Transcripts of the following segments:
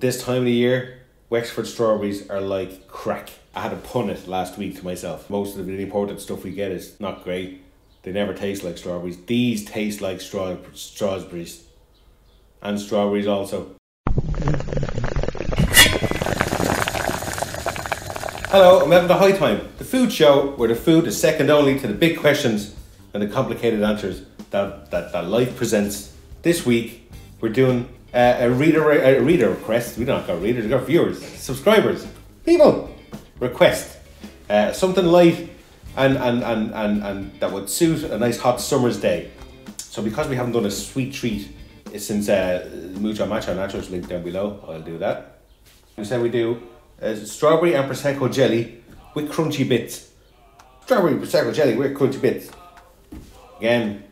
This time of the year, Wexford strawberries are like crack. I had to pun it last week to myself. Most of the imported stuff we get is not great. They never taste like strawberries. These taste like strawberries. And strawberries also. Hello and welcome to High Time, the food show where the food is second only to the big questions and the complicated answers that life presents. This week we're doing a reader request. We don't got readers, we got viewers, subscribers, people request. Something light and that would suit a nice hot summer's day. So because we haven't done a sweet treat since Mucho Macho Nachos link down below, I'll do that. We said we do strawberry and Prosecco jelly with crunchy bits. Strawberry Prosecco jelly with crunchy bits. Again,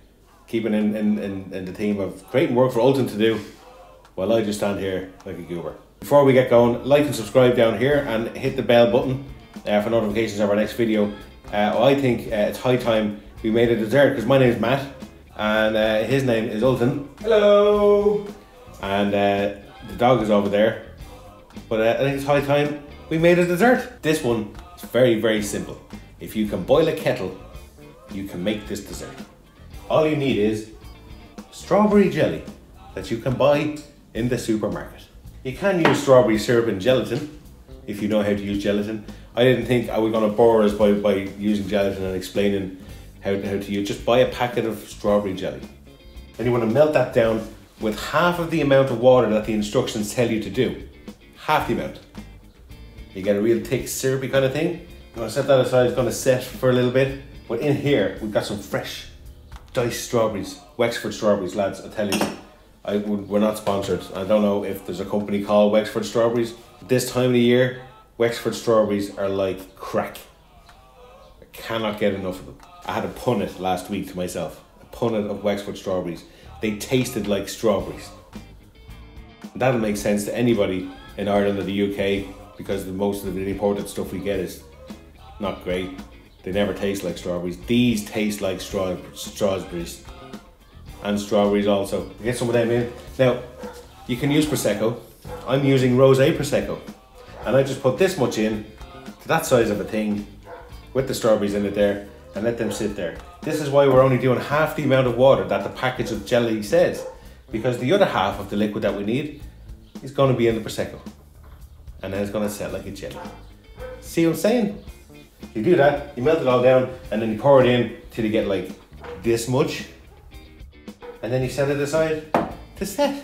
keeping in the theme of creating work for Ulton to do while I just stand here like a goober. Before we get going, like and subscribe down here and hit the bell button for notifications of our next video. I think it's high time we made a dessert because my name is Matt and his name is Ulton. Hello! And the dog is over there. But I think it's high time we made a dessert. This one is very, very simple. If you can boil a kettle, you can make this dessert. All you need is strawberry jelly that you can buy in the supermarket. You can use strawberry syrup and gelatin if you know how to use gelatin. I didn't think I was going to bore us by using gelatin and explaining how to use. Just buy a packet of strawberry jelly. And you want to melt that down with half of the amount of water that the instructions tell you to do. Half the amount. You get a real thick syrupy kind of thing. You want to set that aside, it's going to set for a little bit. But in here, we've got some fresh diced strawberries. Wexford strawberries, lads, I tell you. We're not sponsored. I don't know if there's a company called Wexford Strawberries. This time of the year, Wexford strawberries are like crack. I cannot get enough of them. I had to pun it last week to myself. A pun it of Wexford strawberries. They tasted like strawberries. That'll make sense to anybody in Ireland or the UK because most of the imported stuff we get is not great. They never taste like strawberries. These taste like strawberries. And strawberries also. Get some of them in. Now, you can use Prosecco. I'm using Rosé Prosecco. And I just put this much in, to that size of a thing, with the strawberries in it there, and let them sit there. This is why we're only doing half the amount of water that the package of jelly says. Because the other half of the liquid that we need is going to be in the Prosecco. And then it's going to set like a jelly. See what I'm saying? You do that, you melt it all down, and then you pour it in till you get like this much. And then you set it aside to set.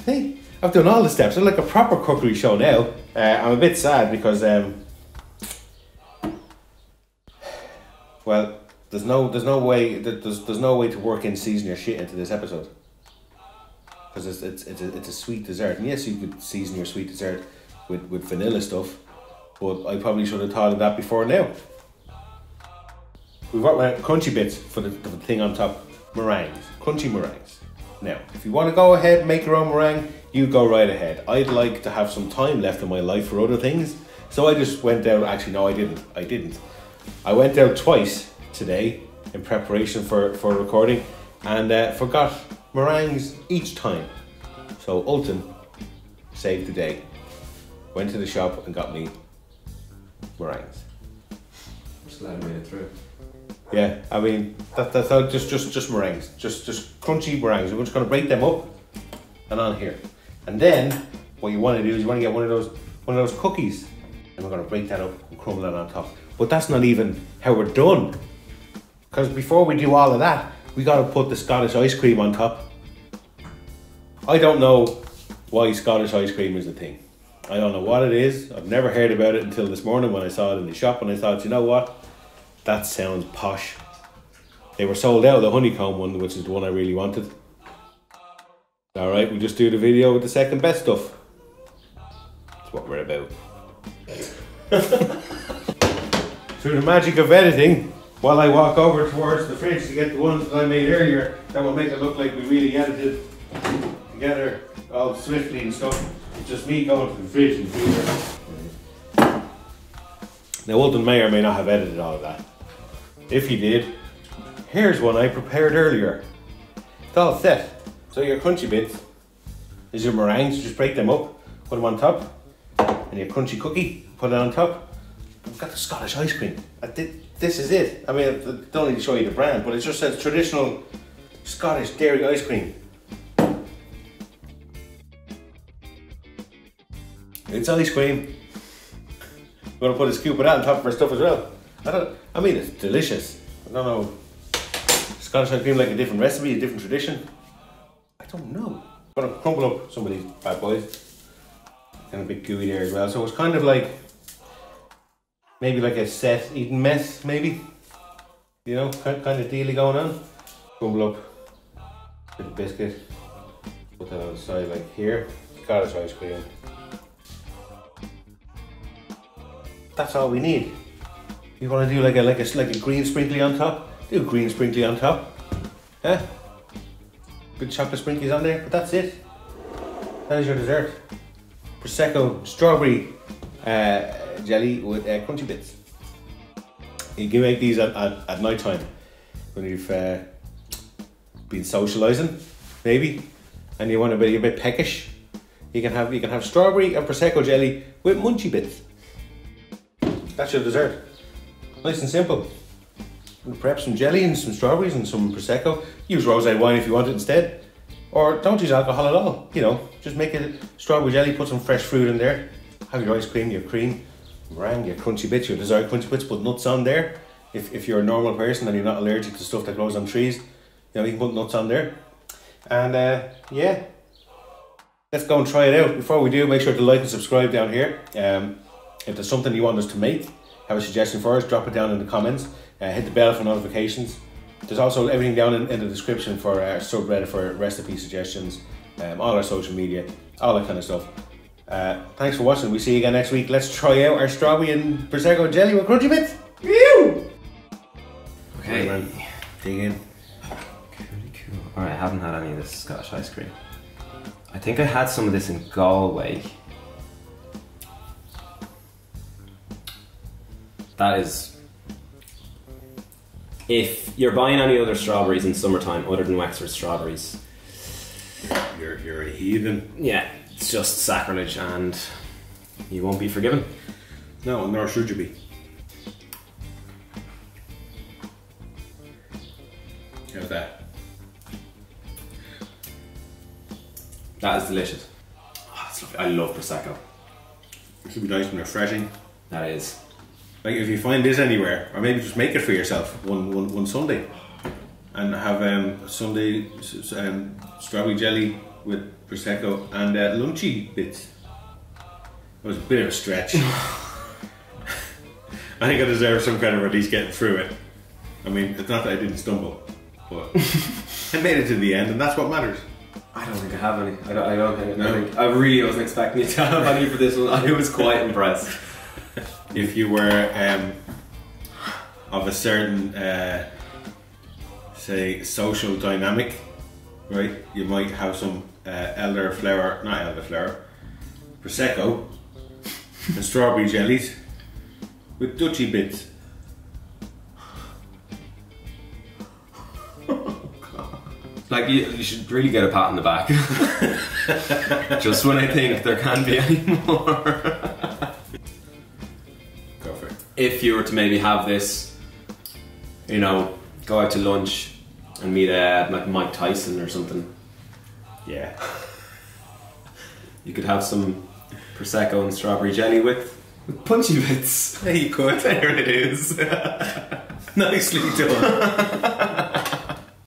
Hey, I've done all the steps. I'm like a proper cookery show now. I'm a bit sad because, well, there's no way to work in season your shit into this episode. Because it's a sweet dessert, and yes, you could season your sweet dessert with vanilla stuff, but I probably should have thought of that before now. We've got crunchy bits for the thing on top. Meringues, crunchy meringues. Now, if you want to go ahead and make your own meringue, you go right ahead. I'd like to have some time left in my life for other things, so I just went out. Actually, no, I didn't. I went out twice today in preparation for recording, and forgot meringues each time. So Ulton saved the day. Went to the shop and got me meringues. Just glad I made it through. Yeah, I mean that's all, just meringues, just crunchy meringues. We're just gonna break them up and on here, and then what you want to do is you want to get one of those cookies, and we're gonna break that up and crumble that on top. But that's not even how we're done, because before we do all of that, we gotta put the Scottish ice cream on top. I don't know why Scottish ice cream is a thing. I don't know what it is. I've never heard about it until this morning when I saw it in the shop, and I thought, you know what? That sounds posh. They were sold out, the honeycomb one, which is the one I really wanted. Alright, we'll just do the video with the second best stuff. That's what we're about. Through the magic of editing, while I walk over towards the fridge to get the ones that I made earlier, that will make it look like we really edited together all swiftly and stuff. It's just me going to the fridge and doing it. Now, Ulton may or may not have edited all of that. If he did, here's one I prepared earlier. It's all set. So your crunchy bits is your meringues, just break them up. put them on top. And your crunchy cookie, put it on top. We've got the Scottish ice cream. This is it. I mean, I don't need to show you the brand, but it just says traditional Scottish dairy ice cream. It's ice cream. We're gonna put a scoop of that on top of our stuff as well. I mean, it's delicious. I don't know. Scottish ice cream like a different recipe, a different tradition. I don't know. I'm gonna crumble up some of these bad boys. And a bit gooey there as well. So it's kind of like maybe like a set eating mess, maybe. You know, kind of dealy going on. Crumble up a bit of biscuit. Put that on the side like here. Scottish ice cream. That's all we need. You want to do like a green sprinkly on top? Do a green sprinkly on top. Yeah. Bit of chocolate sprinkles on there, but that's it. That is your dessert. Prosecco strawberry jelly with crunchy bits. You can make these at night time when you've been socialising, maybe, and you want to be a bit peckish. You can have strawberry and prosecco jelly with munchy bits. That's your dessert. Nice and simple. And prep some jelly and some strawberries and some prosecco. Use rosé wine if you want it instead. Or don't use alcohol at all, you know, just make it strawberry jelly, put some fresh fruit in there, have your ice cream, your cream, meringue, your crunchy bits, your desired crunchy bits, put nuts on there. If you're a normal person and you're not allergic to stuff that grows on trees, you know, you can put nuts on there. And yeah, let's go and try it out. Before we do, make sure to like and subscribe down here. If there's something you want us to make, have a suggestion for us, drop it down in the comments, hit the bell for notifications. There's also everything down in the description for our subreddit for recipe suggestions, all our social media, all that kind of stuff. Thanks for watching. We see you again next week. Let's try out our strawberry and prosecco jelly with crunchy bits. Woo! Okay, man. Dig in. Cool. Alright, I haven't had any of this Scottish ice cream. I think I had some of this in Galway. That is... If you're buying any other strawberries in summertime other than Wexford strawberries, you're a heathen. Yeah, it's just sacrilege and you won't be forgiven. No, nor should you be. How's that? That is delicious. Oh, that's lovely. I love Prosecco. It should be nice and refreshing. That is. Like if you find this anywhere, or maybe just make it for yourself one Sunday, and have Sunday strawberry jelly with prosecco and lunchy bits. It was a bit of a stretch. I think I deserve some credit for at least getting through it. I mean, it's not that I didn't stumble, but I made it to the end, and that's what matters. I don't think I have any. I don't think. No. I really wasn't expecting you to have any for this one. I was quite impressed. If you were of a certain, say, social dynamic, right, you might have some Prosecco and strawberry jellies with Dutchy bits. Like, you should really get a pat on the back. Just when I think there can't be any more. If you were to maybe have this, you know, go out to lunch and meet like Mike Tyson or something. Yeah. You could have some Prosecco and strawberry jelly with punchy bits. Yeah, you could. There it is. Nicely done.